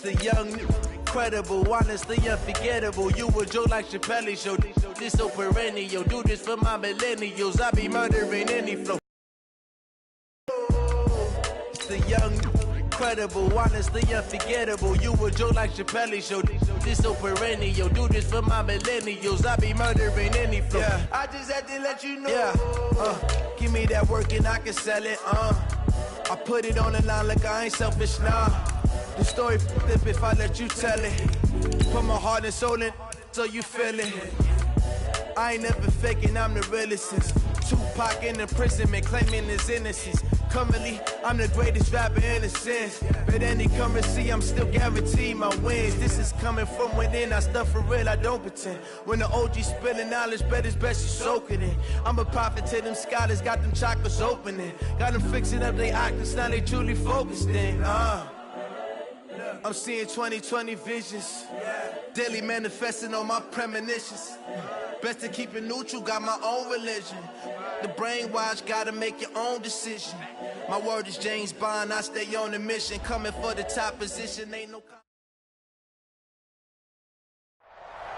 The young, incredible, honestly unforgettable. You a joke like Chappelle Show. This so perennial. Do this for my millennials. I be murdering any flow. The young, incredible, honestly unforgettable. You a joke like Chappelle Show. This so perennial. Do this for my millennials. I be murdering any flow. Yeah. I just had to let you know. Yeah. Give me that work and I can sell it. I put it on the line like I ain't selfish, nah. The story flip if I let you tell it. Put my heart and soul in so you feel it. I ain't never faking, I'm the realest since Tupac in imprisonment, claiming his innocence. Currently, I'm the greatest rapper in a sense. But any currency, I'm still guaranteed my wins. This is coming from within, I stuff for real, I don't pretend. When the OG spilling knowledge, bet it's best you soak it in. I'm a prophet to them scholars, got them chakras opening. Got them fixing up they octaves, now they truly focused in. I'm seeing 2020 visions. Daily manifesting on my premonitions. Best to keep it neutral, got my own religion. The brainwash, gotta make your own decision. My word is James Bond, I stay on the mission. Coming for the top position, ain't no...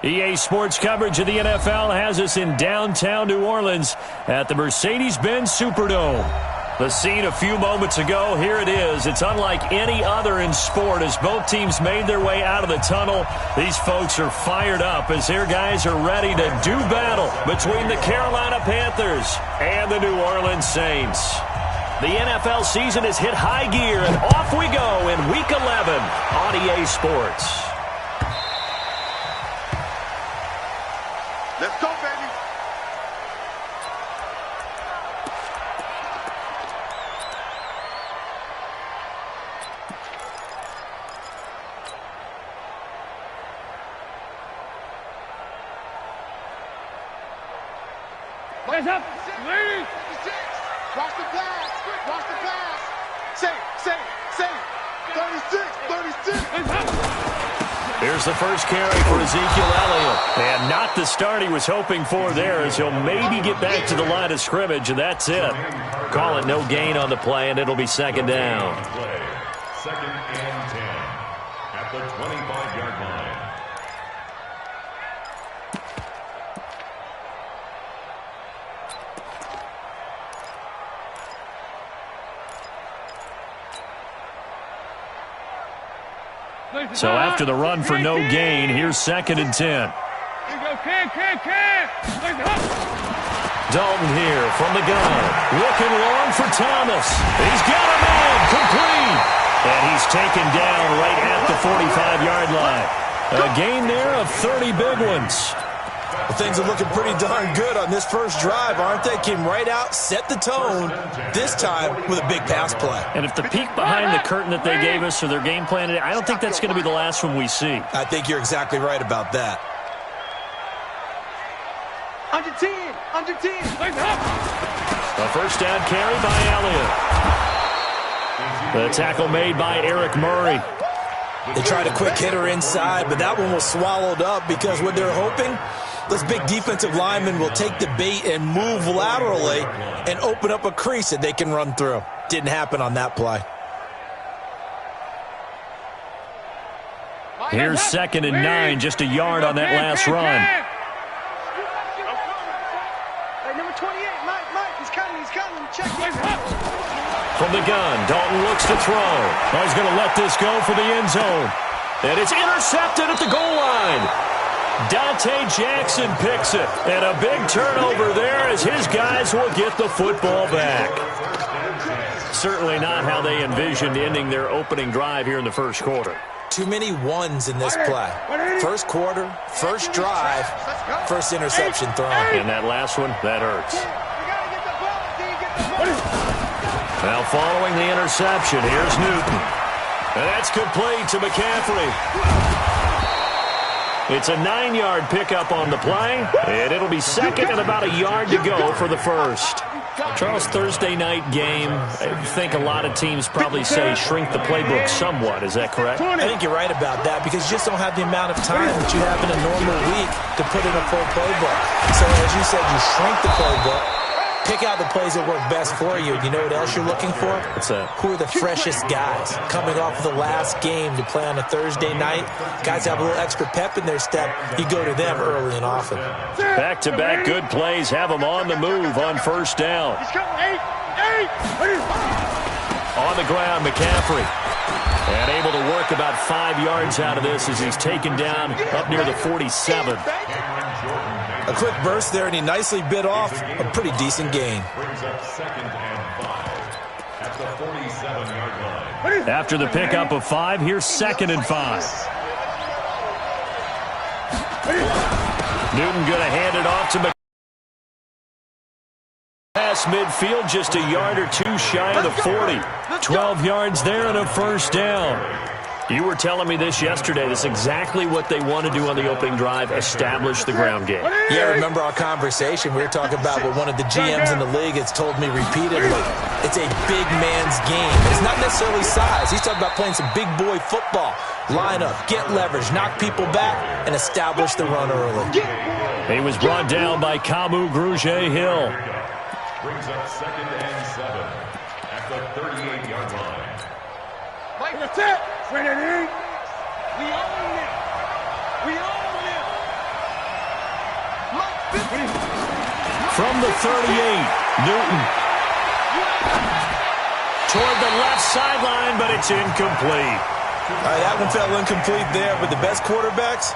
EA Sports coverage of the NFL has us in downtown New Orleans at the Mercedes-Benz Superdome. The scene a few moments ago, here it is. It's unlike any other in sport as both teams made their way out of the tunnel. These folks are fired up as their guys are ready to do battle between the Carolina Panthers and the New Orleans Saints. The NFL season has hit high gear, and off we go in Week 11 on EA Sports. Let's go, baby. Hands up. Lead. Watch the pass. Watch the pass. Say. 36. Here's the first carry for Ezekiel Elliott. And not the start he was hoping for there, as he'll maybe get back to the line of scrimmage, and that's it. Call it no gain on the play, and it'll be second down. Second and 10 at the 25-yard line. So after the run for no gain, here's second and 10. Dalton here from the gun. Looking long for Thomas. He's got a man complete. And he's taken down right at the 45-yard line. A gain there of 30 big ones. Well, things are looking pretty darn good on this first drive, aren't they? Came right out, set the tone, this time with a big pass play. And if the peek behind the curtain that they gave us or their game plan, I don't think that's going to be the last one we see. I think you're exactly right about that. Under 10. A first down carry by Elliott. The tackle made by Eric Murray. They tried a quick hitter inside, but that one was swallowed up because what they're hoping, those big defensive linemen will take the bait and move laterally and open up a crease that they can run through. Didn't happen on that play. Here's second and 9, just a yard on that last run. Hey, number 28, Mike, he's coming. Check him. From the gun, Dalton looks to throw. Oh, he's going to let this go for the end zone. And it's intercepted at the goal line. Dante Jackson picks it. And a big turnover there as his guys will get the football back. Certainly not how they envisioned ending their opening drive here in the first quarter. Too many ones in this play. First quarter, first drive, first interception thrown. And that last one, that hurts. Now following the interception, here's Newton. And that's complete to McCaffrey. It's a 9-yard pickup on the play, and it'll be second and about a yard to go for the first. Charles, Thursday night game, I think a lot of teams probably say shrink the playbook somewhat. Is that correct? I think you're right about that because you just don't have the amount of time that you have in a normal week to put in a full playbook. So as you said, you shrink the playbook, Pick out the plays that work best for you. You know what else you're looking for? What's that? Who are the freshest guys coming off of the last game to play on a Thursday night? Guys have a little extra pep in their step. You go to them early and often. Back-to-back good plays have them on the move on first down. On the ground, McCaffrey. And able to work about 5 yards out of this as he's taken down up near the 47. A quick burst there, and he nicely bit off a pretty decent gain. Brings up 2nd and 5 at the 47-yard line. After the pickup of 5, here's 2nd and 5. Newton going to hand it off to McCaffrey. Pass midfield, just a yard or two shy of the 40. 12 yards there and a first down. You were telling me this yesterday. That's exactly what they want to do on the opening drive, establish the ground game. Yeah, remember our conversation? We were talking about what one of the GMs in the league has told me repeatedly. It's a big man's game. It's not necessarily size. He's talking about playing some big boy football. Line up, get leverage, knock people back, and establish the run early. He was brought down by Kamu Grugier-Hill. Brings up 2nd and 7 at the 38-yard line. Mike, that's it. Bring it in. We own it. We own it. From the 38, Newton. Toward the left sideline, but it's incomplete. All right, that one fell incomplete there, but the best quarterbacks,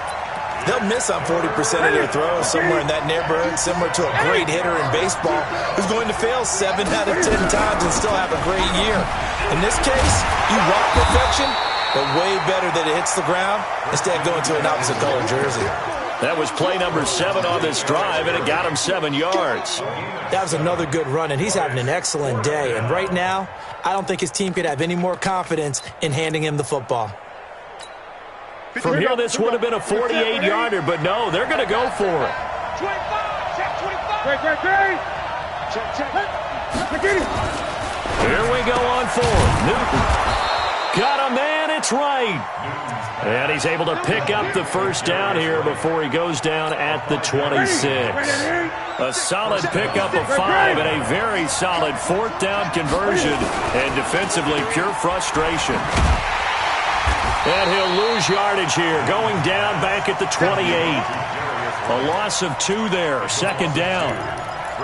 they'll miss on 40% of their throws somewhere in that neighborhood, similar to a great hitter in baseball who's going to fail 7 out of 10 times and still have a great year. In this case, you want perfection, but way better that it hits the ground instead of going to an opposite color jersey. That was play number 7 on this drive, and it got him 7 yards. That was another good run, and he's having an excellent day. And right now, I don't think his team could have any more confidence in handing him the football. From here, this would have been a 48-yarder, but no, they're going to go for it. 25, check 25. Great. Check. Here we go on 4th. Newton got a man, it's right. And he's able to pick up the first down here before he goes down at the 26. A solid pickup of 5 and a very solid 4th down conversion. And defensively, pure frustration. And he'll lose yardage here, going down back at the 28. A loss of 2 there, 2nd down.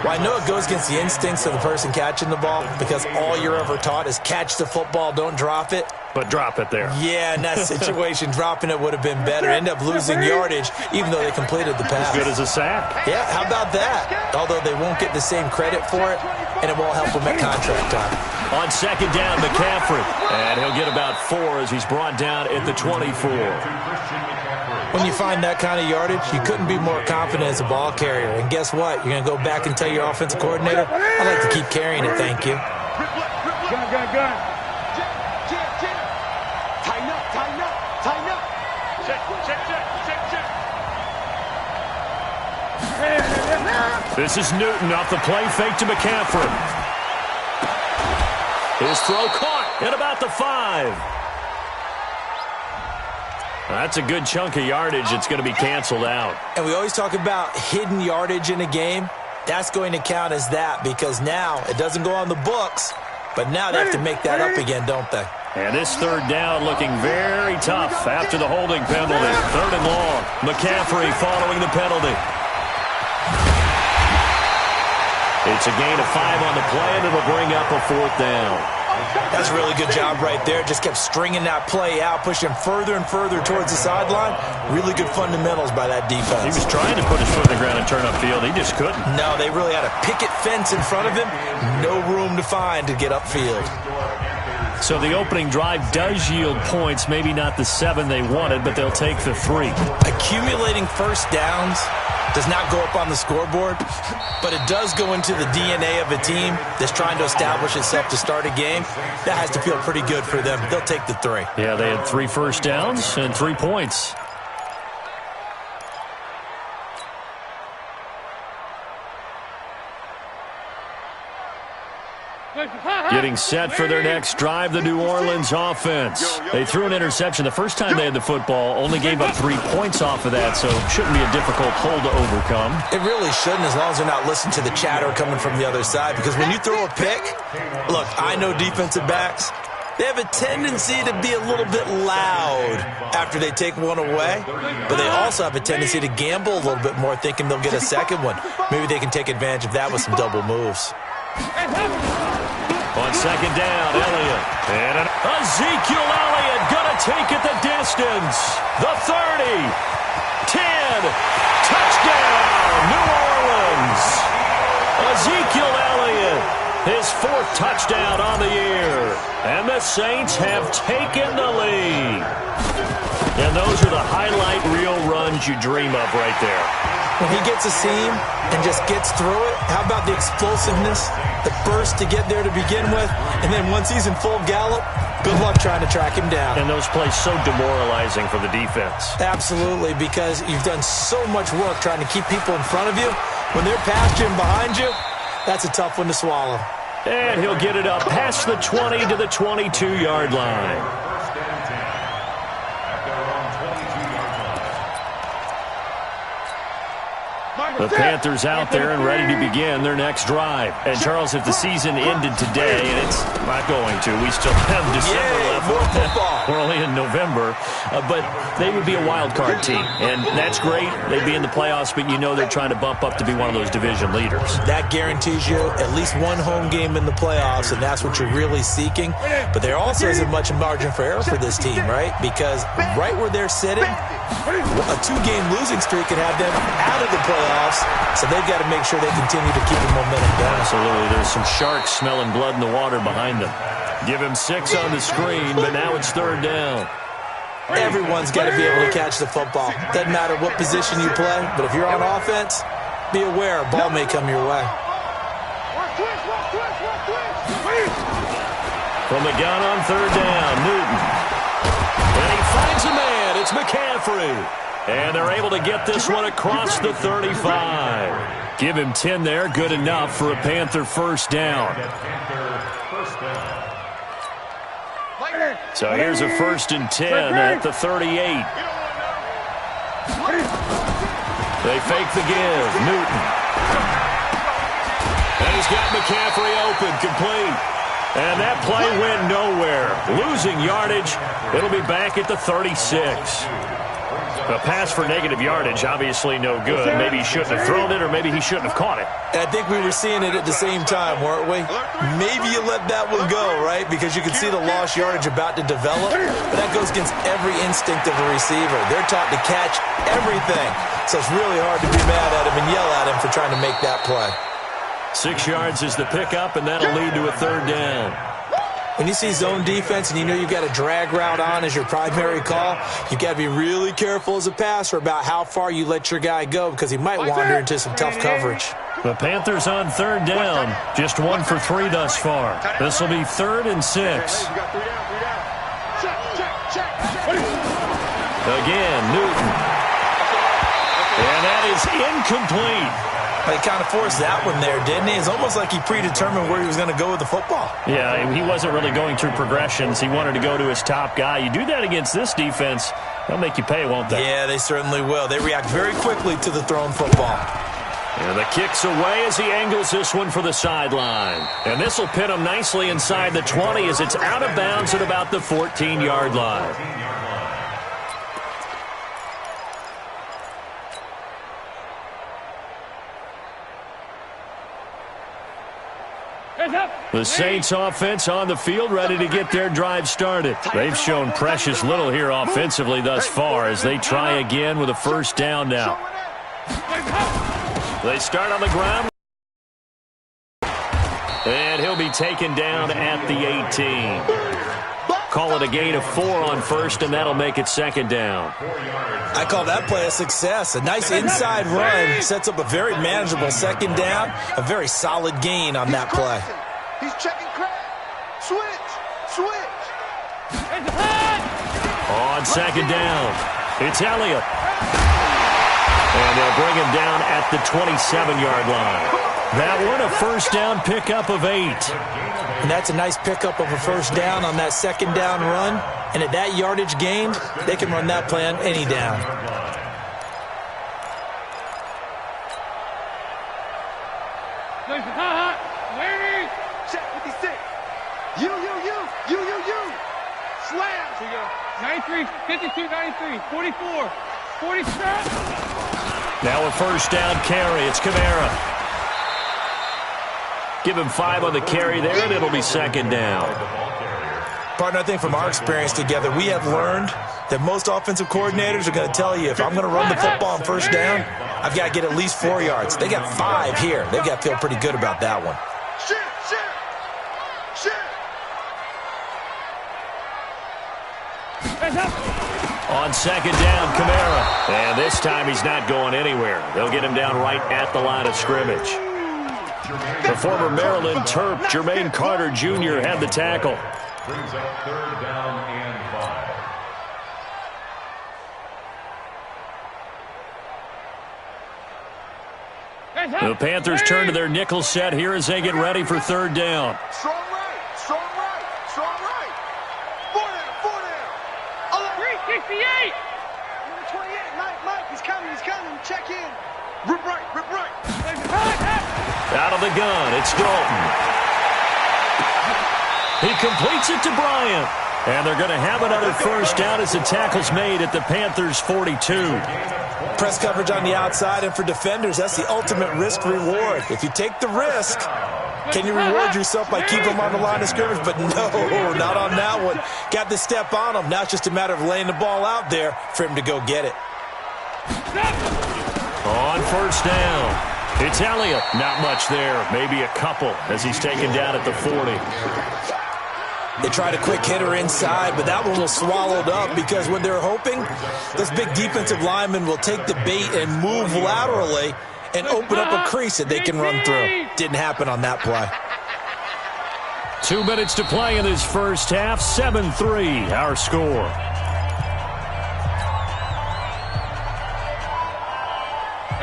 Well, I know it goes against the instincts of the person catching the ball because all you're ever taught is catch the football, don't drop it. But drop it there. Yeah, in that situation, dropping it would have been better. End up losing yardage, even though they completed the pass. As good as a sack. Yeah, how about that? Although they won't get the same credit for it, and it won't help them at contract time. On 2nd down, McCaffrey. And he'll get about 4 as he's brought down at the 24. When you find that kind of yardage, you couldn't be more confident as a ball carrier. And guess what? You're going to go back and tell your offensive coordinator, I'd like to keep carrying it, thank you. Gun. Tighten up. Check. This is Newton off the play fake to McCaffrey. His throw caught at about the 5. That's a good chunk of yardage. It's going to be canceled out. And we always talk about hidden yardage in a game. That's going to count as that because now it doesn't go on the books, but now they have to make that up again, don't they? And this 3rd down looking very tough after the holding penalty. 3rd and long. McCaffrey following the penalty. It's a gain of 5 on the play, and it'll bring up a 4th down. That's a really good job right there. Just kept stringing that play out, pushing further and further towards the sideline. Really good fundamentals by that defense. He was trying to put his foot in the ground and turn upfield. He just couldn't. No, they really had a picket fence in front of him. No room to find to get upfield. So the opening drive does yield points. Maybe not the 7 they wanted, but they'll take the 3. Accumulating first downs does not go up on the scoreboard, but it does go into the DNA of a team that's trying to establish itself to start a game. That has to feel pretty good for them. They'll take the 3. Yeah, they had 3 first downs and 3 points. Getting set for their next drive, the New Orleans offense. They threw an interception the first time they had the football, only gave up 3 points off of that, so it shouldn't be a difficult hole to overcome. It really shouldn't, as long as they're not listening to the chatter coming from the other side, because when you throw a pick, look, I know defensive backs, they have a tendency to be a little bit loud after they take one away, but they also have a tendency to gamble a little bit more, thinking they'll get a second one. Maybe they can take advantage of that with some double moves. On second down, Elliott. And Ezekiel Elliott going to take it the distance. The 30. 10. Touchdown, New Orleans. Ezekiel Elliott, his 4th touchdown on the year. And the Saints have taken the lead. And those are the highlight reel runs you dream of right there. When he gets a seam and just gets through it, how about the explosiveness, the burst to get there to begin with, and then once he's in full gallop, good luck trying to track him down. And those plays so demoralizing for the defense. Absolutely, because you've done so much work trying to keep people in front of you. When they're past you and behind you, that's a tough one to swallow. And he'll get it up past the 20 to the 22-yard line. The Panthers out there and ready to begin their next drive. And, Charles, if the season ended today, and it's not going to, we still have December left. More football. We're only in November. But they would be a wild card team. And that's great. They'd be in the playoffs, but you know they're trying to bump up to be one of those division leaders. That guarantees you at least one home game in the playoffs, and that's what you're really seeking. But there also isn't much margin for error for this team, right? Because right where they're sitting, a 2-game losing streak could have them out of the playoffs, so they've got to make sure they continue to keep the momentum going. Absolutely. There's some sharks smelling blood in the water behind them. Give him 6 on the screen, but now it's 3rd down. Everyone's got to be able to catch the football. Doesn't matter what position you play, but if you're on offense, be aware a ball may come your way. From the gun on 3rd down, Newton. And he finds a man. It's McCaffrey. And they're able to get this one across the 35. Give him 10 there. Good enough for a Panther 1st down. So here's a 1st and 10 at the 38. They fake the give. Newton. And he's got McCaffrey open, complete. And that play went nowhere. Losing yardage. It'll be back at the 36. A pass for negative yardage, obviously no good. Maybe he shouldn't have thrown it, or maybe he shouldn't have caught it. I think we were seeing it at the same time, weren't we? Maybe you let that one go, right? Because you can see the lost yardage about to develop. But that goes against every instinct of a receiver. They're taught to catch everything. So it's really hard to be mad at him and yell at him for trying to make that play. 6 yards is the pickup, and that'll lead to a 3rd down. When you see zone defense and you know you've got a drag route on as your primary call, you've got to be really careful as a passer about how far you let your guy go, because he might wander into some tough coverage. The Panthers on 3rd down. Just 1 for 3 thus far. This will be 3rd and 6. Again, Newton. And that is incomplete. He kind of forced that one there, didn't he? It's almost like he predetermined where he was going to go with the football. Yeah, he wasn't really going through progressions. He wanted to go to his top guy. You do that against this defense, they'll make you pay, won't they? Yeah, they certainly will. They react very quickly to the thrown football. And the kick's away as he angles this one for the sideline. And this will pin him nicely inside the 20 as it's out of bounds at about the 14-yard line. The Saints offense on the field, ready to get their drive started. They've shown precious little here offensively thus far as they try again with a 1st down now. They start on the ground. And he'll be taken down at the 18. Call it a gain of 4 on 1st, and that'll make it 2nd down. I call that play a success. A nice inside run sets up a very manageable 2nd down. A very solid gain on that play. He's checking crack. Switch. On 2nd down, it's Elliott. And they'll bring him down at the 27-yard line. That one a first down pickup of 8. And that's a nice pickup of a first down on that second down run. And at that yardage gained, they can run that play on any down. Larry! Check 56. You. Slam! 93, 52, 93, 44, 47. Now a first down carry. It's Kamara. Give him 5 on the carry there, and it'll be second down. Partner, I think from our experience together, we have learned that most offensive coordinators are going to tell you, if I'm going to run the football on first down, I've got to get at least 4 yards. They got 5 here. They've got to feel pretty good about that one. Shit. On second down, Kamara. And this time he's not going anywhere. They'll get him down right at the line of scrimmage. The former Maryland Terp, Jermaine Carter Jr. had the tackle. Brings up third down and 5. The Panthers turn to their nickel set here as they get ready for third down. Strong right. 4 down. 368. Number 28, Mike, he's coming. Check in. Rip right. Out of the gun, it's Dalton. He completes it to Bryant. And they're going to have another first down as the tackle's made at the Panthers' 42. Press coverage on the outside, and for defenders, that's the ultimate risk-reward. If you take the risk, can you reward yourself by keeping them on the line of scrimmage? But no, not on that one. Got the step on him. Now it's just a matter of laying the ball out there for him to go get it. On first down, it's Elliott. Not much there, maybe a couple as he's taken down at the 40. They tried a quick hitter inside, but that one was swallowed up because what they're hoping, those big defensive linemen will take the bait and move laterally and open up a crease that they can run through. Didn't happen on that play. 2 minutes to play in this first half. 7-3, our score.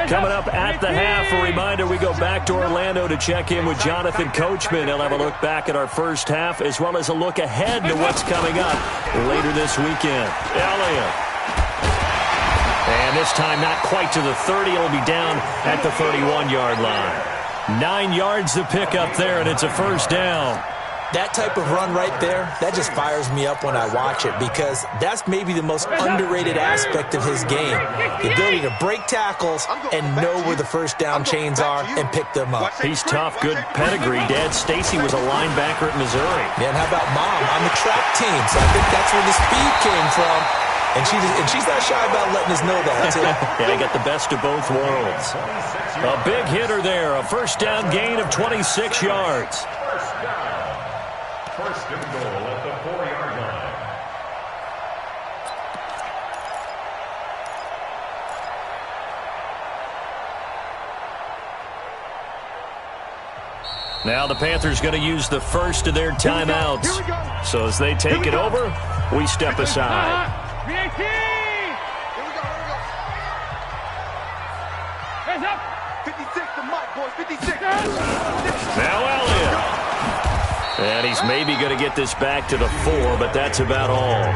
Coming up at the half, a reminder, we go back to Orlando to check in with Jonathan Coachman. He'll have a look back at our first half as well as a look ahead to what's coming up later this weekend. Elliott. And this time not quite to the 30. It'll be down at the 31-yard line. 9 yards to pick up there, and it's a first down. That type of run right there, that just fires me up when I watch it because that's maybe the most underrated aspect of his game. The ability to break tackles and know where the first down chains are and pick them up. He's tough, good pedigree. Dad Stacy was a linebacker at Missouri. Yeah, and how about Mom on the track team? So I think that's where the speed came from. And she's not shy about letting us know that, too. Yeah, they got the best of both worlds. A big hitter there, a first down gain of 26 yards. First and goal at the 4-yard line. Now the Panthers going to use the first of their timeouts. So as they take it over, we step aside. Here we go. Hands up. 56 to Mike, boys. 56. Now Elliott. And he's maybe going to get this back to the 4, but that's about all.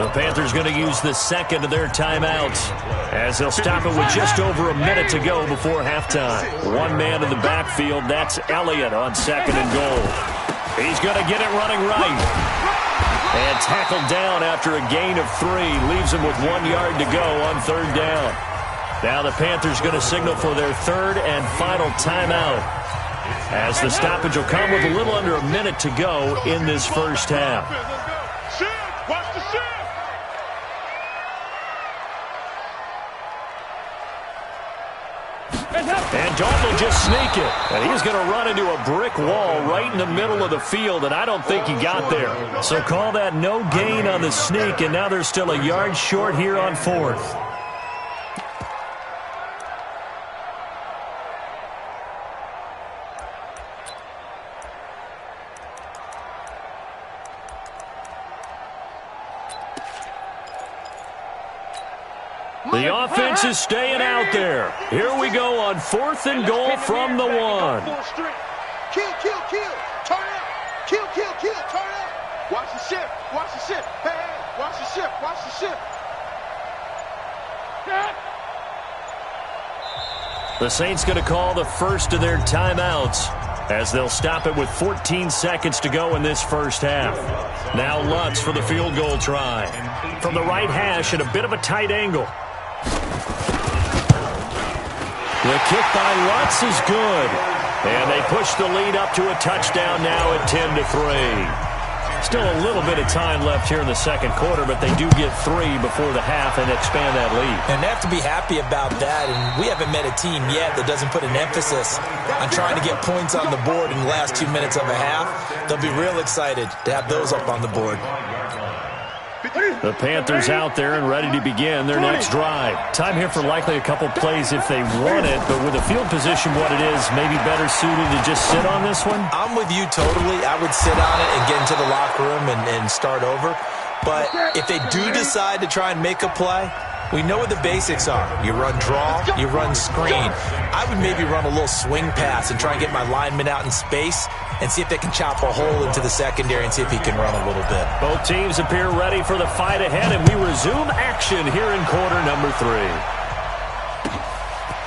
The Panthers going to use the second of their timeouts as they'll stop it with just over a minute to go before halftime. One man in the backfield, that's Elliott on second and goal. He's going to get it running right. And tackled down after a gain of 3. Leaves him with 1 yard to go on third down. Now the Panthers going to signal for their third and final timeout, as the stoppage will come with a little under a minute to go in this first half. Watch the shift. And Dalton will just sneak it. And he's going to run into a brick wall right in the middle of the field, and I don't think he got there. So call that no gain on the sneak, and now they're still a yard short here on fourth. The offense is staying out there. Here we go on 4th and goal from the 1. Kill, kill, kill. Turn up. Kill, kill, kill. Turn up. Watch the shift. Watch the shift. Hey, hey. Watch the shift. Watch the shift. The Saints going to call the first of their timeouts as they'll stop it with 14 seconds to go in this first half. Now Lutz for the field goal try. From the right hash at a bit of a tight angle. The kick by Lutz is good. And they push the lead up to a touchdown now at 10-3. Still a little bit of time left here in the second quarter, but they do get 3 before the half and expand that lead. And they have to be happy about that, and we haven't met a team yet that doesn't put an emphasis on trying to get points on the board in the last 2 minutes of a half. They'll be real excited to have those up on the board. The Panthers out there and ready to begin their next drive. Time here for likely a couple plays if they want it, but with the field position what it is, maybe better suited to just sit on this one? I'm with you totally. I would sit on it and get into the locker room and start over. But if they do decide to try and make a play, we know what the basics are. You run draw, you run screen. I would maybe run a little swing pass and try and get my lineman out in space and see if they can chop a hole into the secondary and see if he can run a little bit. Both teams appear ready for the fight ahead, and we resume action here in quarter number 3.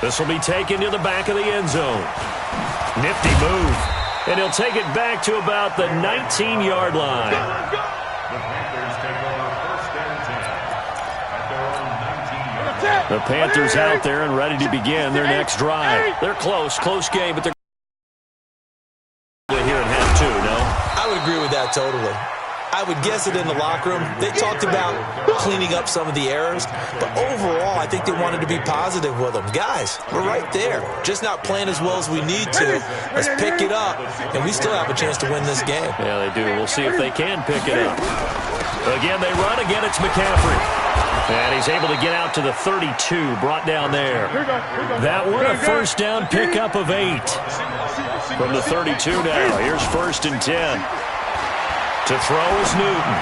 This will be taken to the back of the end zone. Nifty move. And he'll take it back to about the 19-yard line. The Panthers take over 1st and 10 at their own 19-yard line. The Panthers out there and ready to begin their next drive. They're close game, but they're here in half 2, no? I would agree with that totally. I would guess it in the locker room. They talked about cleaning up some of the errors, but overall, I think they wanted to be positive with them. Guys, we're right there. Just not playing as well as we need to. Let's pick it up, and we still have a chance to win this game. Yeah, they do. We'll see if they can pick it up. Again, they run. Again, it's McCaffrey. And he's able to get out to the 32, brought down there. That one a first down pickup of 8. From the 32 now. Here's 1st and 10. To throw is Newton.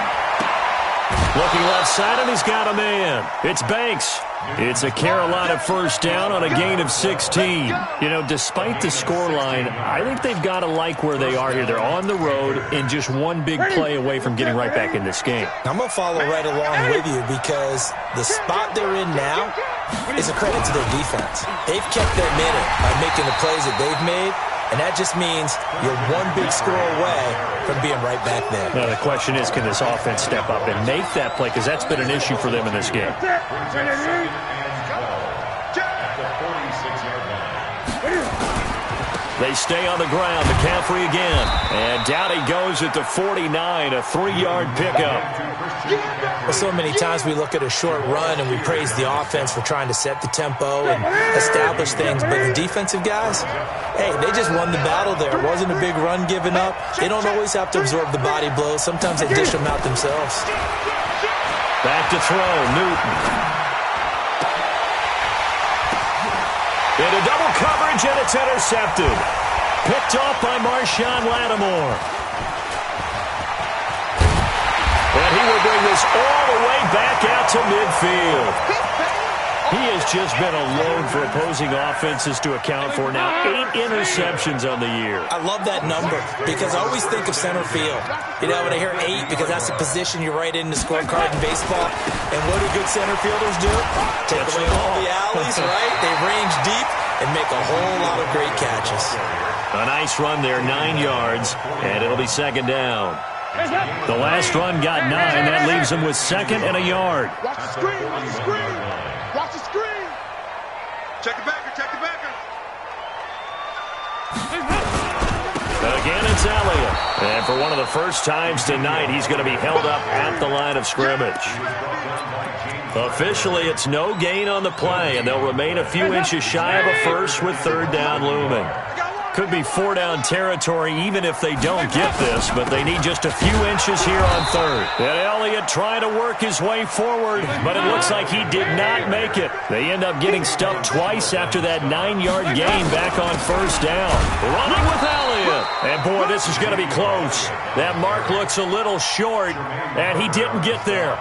Looking left side, and he's got a man. It's Banks. It's a Carolina first down on a gain of 16. You know, despite the scoreline, I think they've got to like where they are here. They're on the road and just one big play away from getting right back in this game. I'm going to follow right along with you because the spot they're in now is a credit to their defense. They've kept them in it by making the plays that they've made, and that just means you're one big score away from being right back there. Now, the question is, can this offense step up and make that play? Because that's been an issue for them in this game. They stay on the ground. McCaffrey again. And down he goes at the 49, a 3-yard pickup. Well, so many times we look at a short run and we praise the offense for trying to set the tempo and establish things. But the defensive guys, hey, they just won the battle there. It wasn't a big run given up. They don't always have to absorb the body blows. Sometimes they dish them out themselves. Back to throw, Newton. Into double coverage, and it's intercepted. Picked off by Marshawn Lattimore. And he will bring this all the way back out to midfield. He has just been a load for opposing offenses to account for now. 8 interceptions on the year. I love that number because I always think of center field. You know, when I hear 8, because that's the position you write in the scorecard in baseball. And what do good center fielders do? Take away all the alleys, right? They range deep and make a whole lot of great catches. A nice run there, 9 yards, and it'll be 2nd down. The last run got 9. That leaves them with 2nd and a yard. Watch the screen, watch the screen. Watch the screen. Check the backer, check the backer. Again, it's Elliott. And for one of the first times tonight, he's going to be held up at the line of scrimmage. Officially, it's no gain on the play, and they'll remain a few inches shy of a first with 3rd down looming. Could be 4-down territory even if they don't get this, but they need just a few inches here on 3rd. And Elliott trying to work his way forward, but it looks like he did not make it. They end up getting stuffed twice after that 9-yard gain back on 1st down. Running with Elliott. And boy, this is going to be close. That mark looks a little short, and he didn't get there.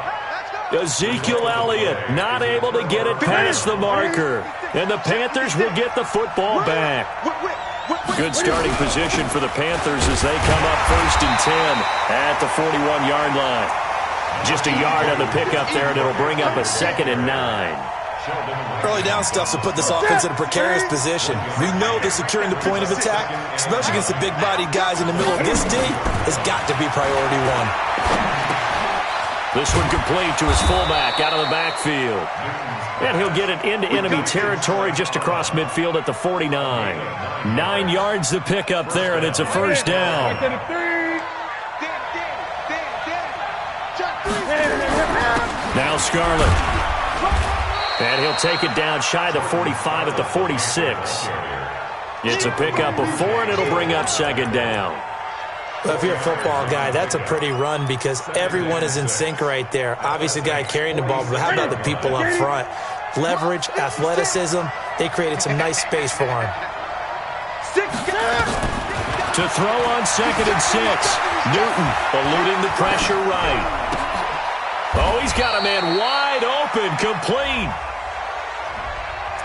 Ezekiel Elliott not able to get it past the marker. And the Panthers will get the football back. Good starting position for the Panthers as they come up 1st and 10 at the 41-yard line. Just a yard on the pickup there, and it'll bring up a 2nd and 9. Early down stuff to put this offense in a precarious position. We know that securing the point of attack, especially against the big-bodied guys in the middle of this D, has got to be priority one. This one complete to his fullback out of the backfield. And he'll get it into enemy territory just across midfield at the 49. 9 yards to pick up there, and it's a 1st down. Now Scarlett. And he'll take it down shy of the 45 at the 46. It's a pickup of 4, and it'll bring up 2nd down. Well, if you're a football guy, that's a pretty run because everyone is in sync right there. Obviously, the guy carrying the ball, but how about the people up front? Leverage, athleticism, they created some nice space for him. To throw on 2nd and 6. Newton eluding the pressure right. Oh, he's got a man wide open, complete.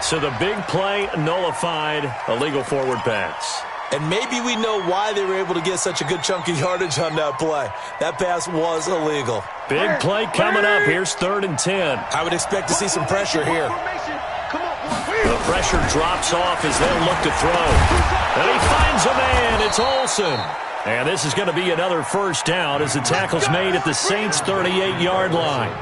So the big play nullified, illegal forward pass. And maybe we know why they were able to get such a good chunk of yardage on that play. That pass was illegal. Big play coming up. Here's 3rd and 10. I would expect to see some pressure here. The pressure drops off as they'll look to throw. And he finds a man. It's Olsen. And this is going to be another 1st down as the tackle's made at the Saints' 38-yard line.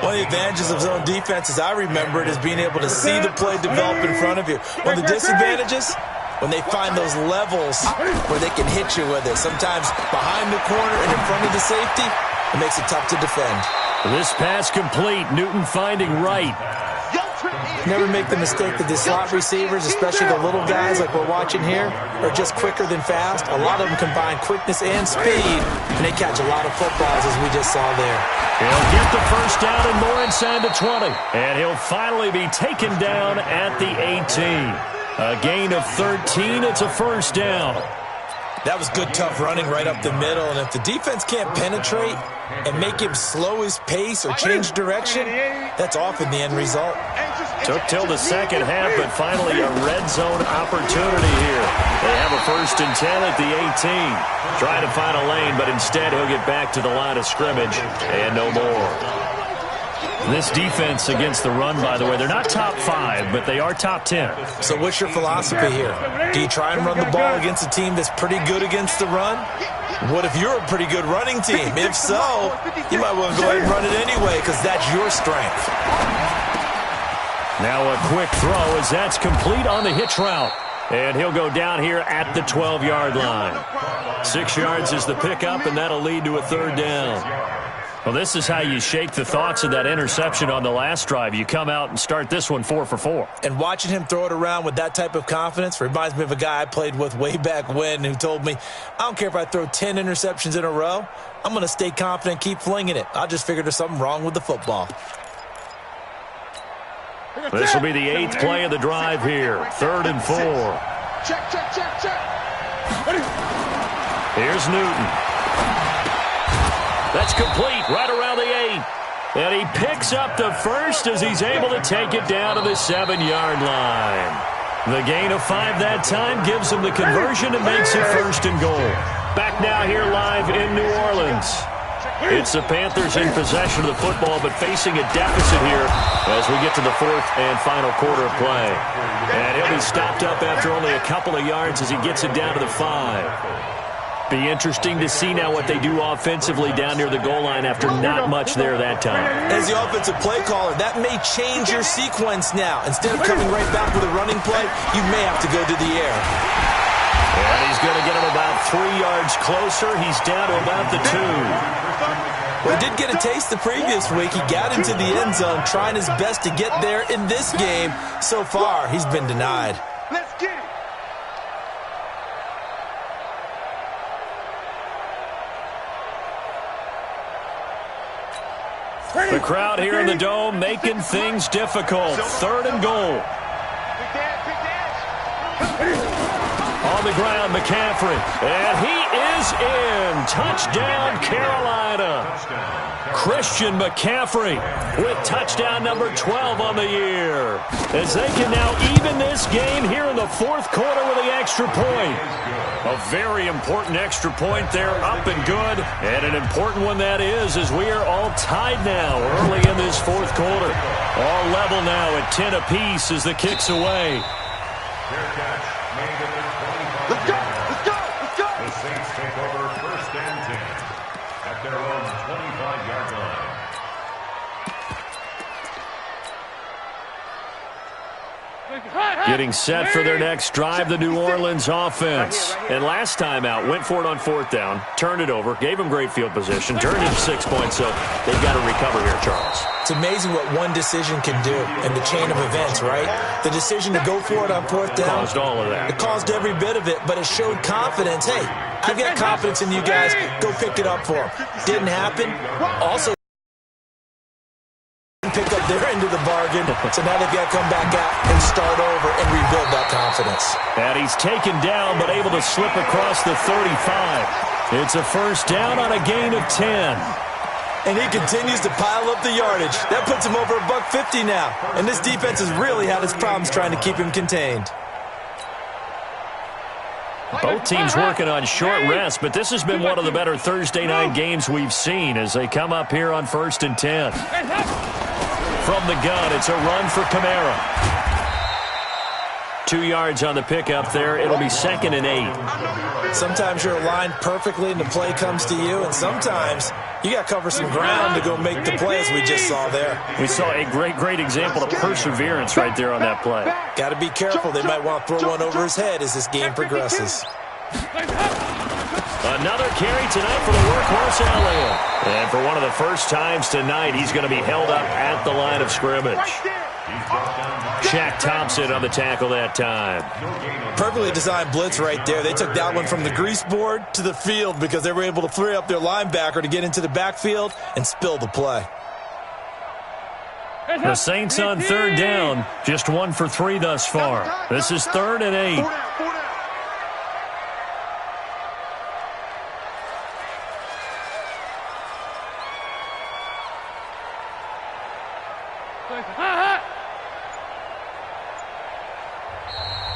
One of the advantages of zone defense, as I remember it, is being able to see the play develop in front of you. One of the disadvantages, when they find those levels where they can hit you with it. Sometimes behind the corner and in front of the safety, it makes it tough to defend. This pass complete. Newton finding right. Never make the mistake that the slot receivers, especially the little guys like we're watching here, are just quicker than fast. A lot of them combine quickness and speed, and they catch a lot of footballs, as we just saw there. He'll get the 1st down and more inside the 20. And he'll finally be taken down at the 18. A gain of 13. It's a 1st down. That was good, tough running right up the middle. And if the defense can't penetrate and make him slow his pace or change direction, that's often the end result. Took till the 2nd half, but finally a red zone opportunity here. They have a 1st and 10 at the 18. Trying to find a lane, but instead he'll get back to the line of scrimmage and no more. This defense against the run, by the way, they're not top 5, but they are top 10. So what's your philosophy here? Do you try and run the ball against a team that's pretty good against the run? What if you're a pretty good running team? If so, you might want to go ahead and run it anyway because that's your strength. Now a quick throw as that's complete on the hitch route. And he'll go down here at the 12-yard line. 6 yards is the pickup, and that'll lead to a 3rd down. Well, this is how you shake the thoughts of that interception on the last drive. You come out and start this one 4 for 4. And watching him throw it around with that type of confidence reminds me of a guy I played with way back when who told me, I don't care if I throw 10 interceptions in a row. I'm going to stay confident and keep flinging it. I just figured there's something wrong with the football. This will be the 8th play of the drive here. 3rd and 4. Check, check, check, check. Here's Newton. That's complete right around the 8. And he picks up the 1st as he's able to take it down to the 7-yard line. The gain of 5 that time gives him the conversion and makes it 1st and goal. Back now here live in New Orleans. It's the Panthers in possession of the football, but facing a deficit here as we get to the 4th and final quarter of play. And he'll be stopped up after only a couple of yards as he gets it down to the 5. Be interesting to see now what they do offensively down near the goal line after not much there that time. As the offensive play caller, that may change your sequence now. Instead of coming right back with a running play, you may have to go to the air. And he's going to get him about 3 yards closer. He's down to about the 2. Well, he did get a taste the previous week. He got into the end zone trying his best to get there in this game. So far, he's been denied. Let's get it. The crowd here in the Dome making things difficult. 3rd and goal. On on the ground, McCaffrey. And he is in. Touchdown, Carolina. Christian McCaffrey with touchdown number 12 on the year. As they can now even this game here in the fourth quarter with the extra point. A very important extra point there, up and good. And an important one that is, as we are all tied now early in this fourth quarter. All level now at 10 apiece as the kick's away. Let's go! Let's go! Let's go! The Saints take over first and 10 at their own 25-yard line. Getting set for their next drive, the New Orleans offense. And last time out, went for it on fourth down, turned it over, gave them great field position, turned it 6 points, so they've got to recover here, Charles. It's amazing what one decision can do in the chain of events, right? The decision to go for it on fourth down. Caused all of that. It caused every bit of it, but it showed confidence. Hey, I've got confidence in you guys. Go pick it up for them. Didn't happen. Also, pick up their end of the bargain, so now they've got to come back out and start over and rebuild that confidence. And he's taken down, but able to slip across the 35. It's a first down on a gain of 10. And he continues to pile up the yardage. That puts him over $150 now. And this defense has really had its problems trying to keep him contained. Both teams working on short rest, but this has been one of the better Thursday night games we've seen as they come up here on first and 10. From the gun, it's a run for Kamara. 2 yards on the pickup there. It'll be 2nd and 8. Sometimes you're aligned perfectly and the play comes to you, and sometimes you got to cover some ground to go make the play, as we just saw there. We saw a great example of perseverance right there on that play. Got to be careful. They might want to throw one over his head as this game progresses. Another carry tonight for the workhorse Elliott. And for one of the first times tonight, he's going to be held up at the line of scrimmage. Shaq Thompson on the tackle that time. Perfectly designed blitz right there. They took that one from the grease board to the field because they were able to free up their linebacker to get into the backfield and spill the play. The Saints on third down, just 1 for 3 thus far. This is 3rd and 8.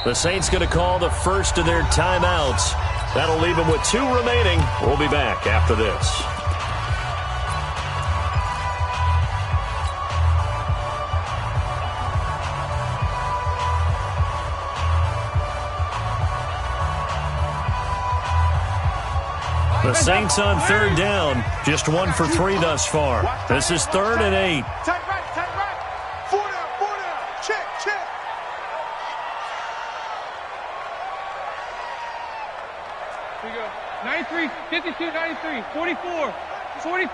The Saints going to call the first of their timeouts. That'll leave them with 2 remaining. We'll be back after this. The Saints on third down, just 1 for 3 thus far. This is 3rd and 8. Tight right. 4 down. Check. Here you go. 93, 52, 93, 44. Here you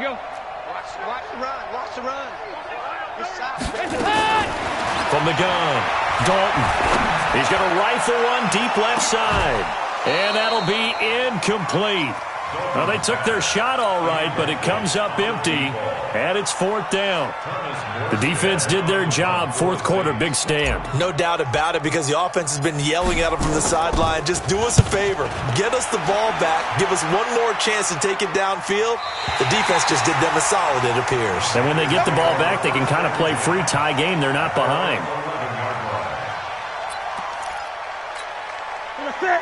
go. Watch the run. From the gun, Dalton. He's going to rifle one deep left side. And that'll be incomplete. Well, they took their shot all right, but it comes up empty, and it's 4th down. The defense did their job. Fourth quarter, big stand. No doubt about it, because the offense has been yelling at them from the sideline. Just do us a favor. Get us the ball back. Give us one more chance to take it downfield. The defense just did them a solid, it appears. And when they get the ball back, they can kind of play free tie game. They're not behind.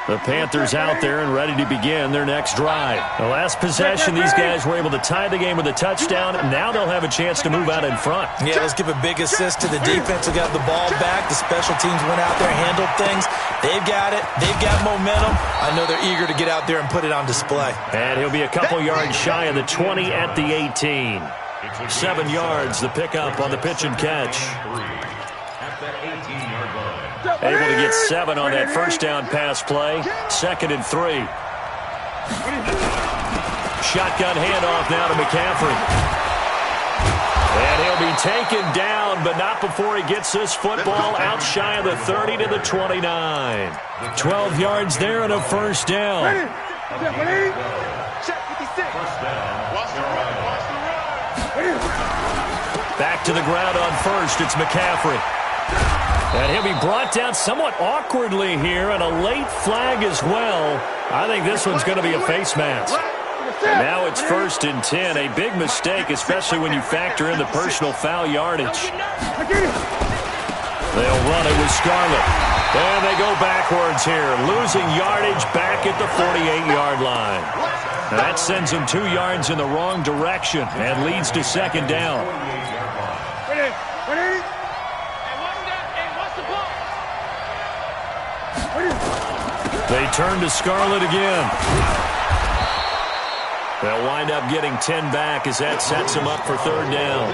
The Panthers out there and ready to begin their next drive. The last possession, these guys were able to tie the game with a touchdown. Now they'll have a chance to move out in front. Yeah, let's give a big assist to the defense who got the ball back. The special teams went out there, handled things. They've got it. They've got momentum. I know they're eager to get out there and put it on display. And he'll be a couple yards shy of the 20 at the 18. 7 yards, the pickup on the pitch and catch. Able to get 7 on that first down pass play. 2nd and 3. Shotgun handoff now to McCaffrey. And he'll be taken down, but not before he gets this football out shy of the 30 to the 29. 12 yards there and a first down. Back to the ground on first. It's McCaffrey. And he'll be brought down somewhat awkwardly here, and a late flag as well. I think this one's going to be a face mask. And now it's 1st and 10. A big mistake, especially when you factor in the personal foul yardage. They'll run it with Scarlett. And they go backwards here, losing yardage back at the 48-yard line. Now that sends them 2 yards in the wrong direction and leads to 2nd down. They turn to Scarlett again. They'll wind up getting 10 back as that sets them up for 3rd down.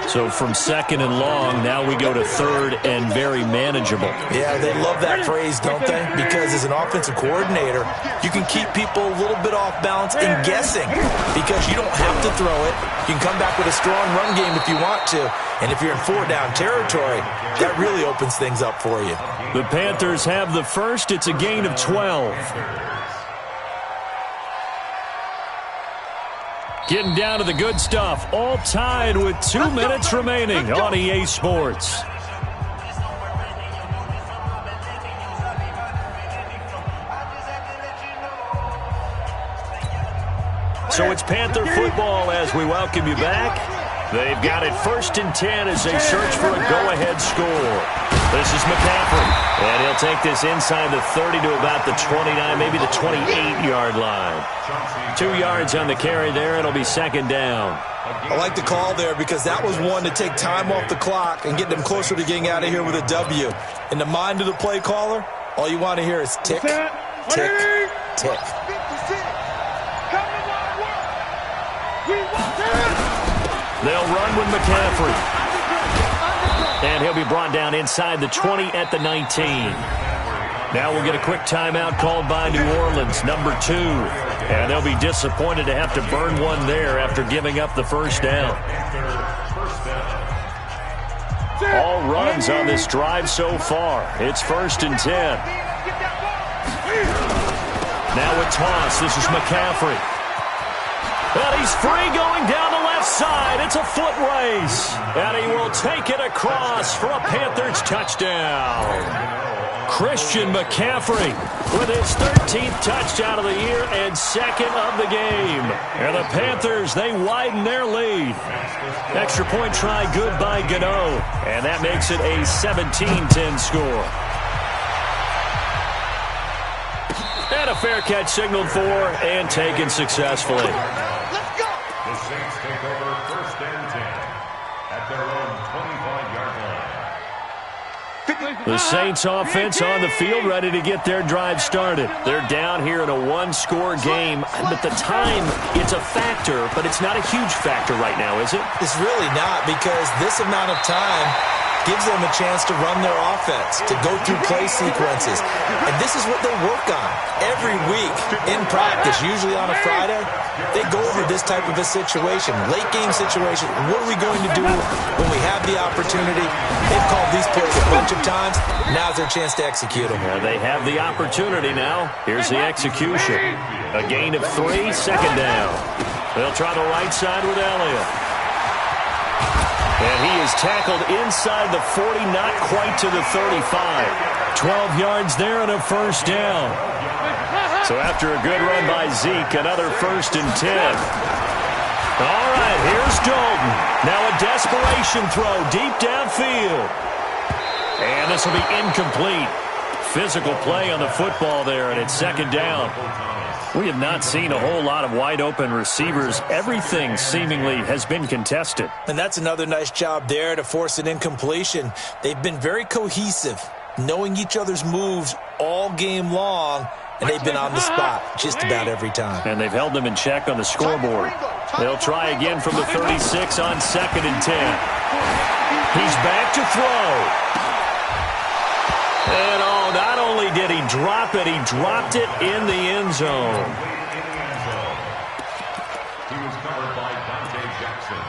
So from 2nd and long, now we go to 3rd and very manageable. Yeah, they love that phrase, don't they? Because as an offensive coordinator, you can keep people a little bit off balance and guessing because you don't have to throw it. You can come back with a strong run game if you want to. And if you're in 4-down territory, that really opens things up for you. The Panthers have the first. It's a gain of 12. Getting down to the good stuff. All tied with 2 minutes remaining on EA Sports. So it's Panther football as we welcome you back. They've got it 1st and 10 as they search for a go-ahead score. This is McCaffrey, and he'll take this inside the 30 to about the 29, maybe the 28-yard line. 2 yards on the carry there. It'll be 2nd down. I like the call there because that was one to take time off the clock and get them closer to getting out of here with a W. In the mind of the play caller, all you want to hear is tick, tick, tick. They'll run with McCaffrey. And he'll be brought down inside the 20 at the 19. Now we'll get a quick timeout called by New Orleans, number 2. And they'll be disappointed to have to burn one there after giving up the 1st down. All runs on this drive so far. It's 1st and 10. Now a toss. This is McCaffrey. And he's free going down the left side. It's a foot race. And he will take it across for a Panthers touchdown. Christian McCaffrey with his 13th touchdown of the year and 2nd of the game. And the Panthers, they widen their lead. Extra point try good by Gano. And that makes it a 17-10 score. And a fair catch signaled for and taken successfully. The Saints take over 1st and 10 at their own 25-yard line. The Saints offense on the field ready to get their drive started. They're down here in a 1-score game. But the time, it's a factor, but it's not a huge factor right now, is it? It's really not because this amount of time gives them a chance to run their offense, to go through play sequences. And this is what they work on every week in practice, usually on a Friday. They go over this type of a situation, late game situation. What are we going to do when we have the opportunity? They've called these plays a bunch of times. Now's their chance to execute them. Yeah, they have the opportunity now. Here's the execution. A gain of 3, 2nd down. They'll try the right side with Elliott. And he is tackled inside the 40, not quite to the 35. 12 yards there and a 1st down. So after a good run by Zeke, another 1st and 10. All right, here's Dalton. Now a desperation throw deep downfield. And this will be incomplete. Physical play on the football there, and it's 2nd down. We have not seen a whole lot of wide-open receivers. Everything seemingly has been contested. And that's another nice job there to force an incompletion. They've been very cohesive, knowing each other's moves all game long, and they've been on the spot just about every time. And they've held them in check on the scoreboard. They'll try again from the 36 on 2nd and 10. He's back to throw. And not only did he drop it, he dropped it in the end zone. He was covered by Dante Jackson.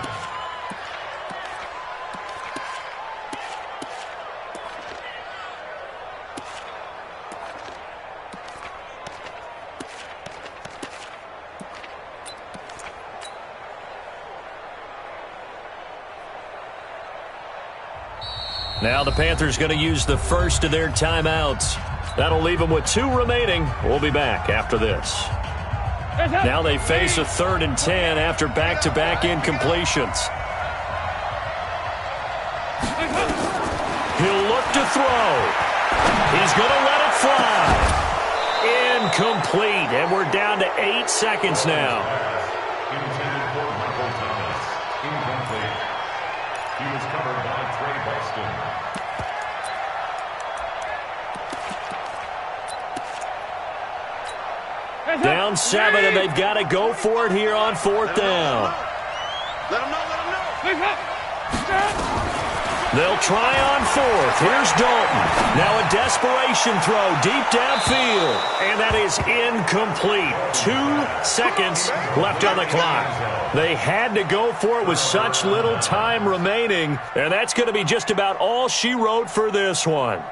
Now the Panthers going to use the first of their timeouts. That'll leave them with 2 remaining. We'll be back after this. Now they face a 3rd and 10 after back-to-back incompletions. He'll look to throw. He's going to let it fly. Incomplete, and we're down to 8 seconds now. Intended for Michael Thomas. Incomplete. He was covered by Trey Boston. Down 7, and they've got to go for it here on 4th down. Let him know, let him know. They'll try on 4th. Here's Dalton. Now a desperation throw deep downfield. And that is incomplete. 2 seconds left on the clock. They had to go for it with such little time remaining. And that's going to be just about all she wrote for this one.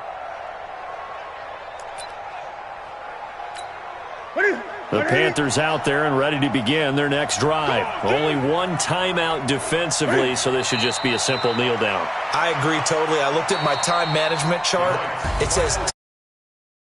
The Panthers out there and ready to begin their next drive. Only 1 timeout defensively, so this should just be a simple kneel down. I agree totally. I looked at my time management chart. It says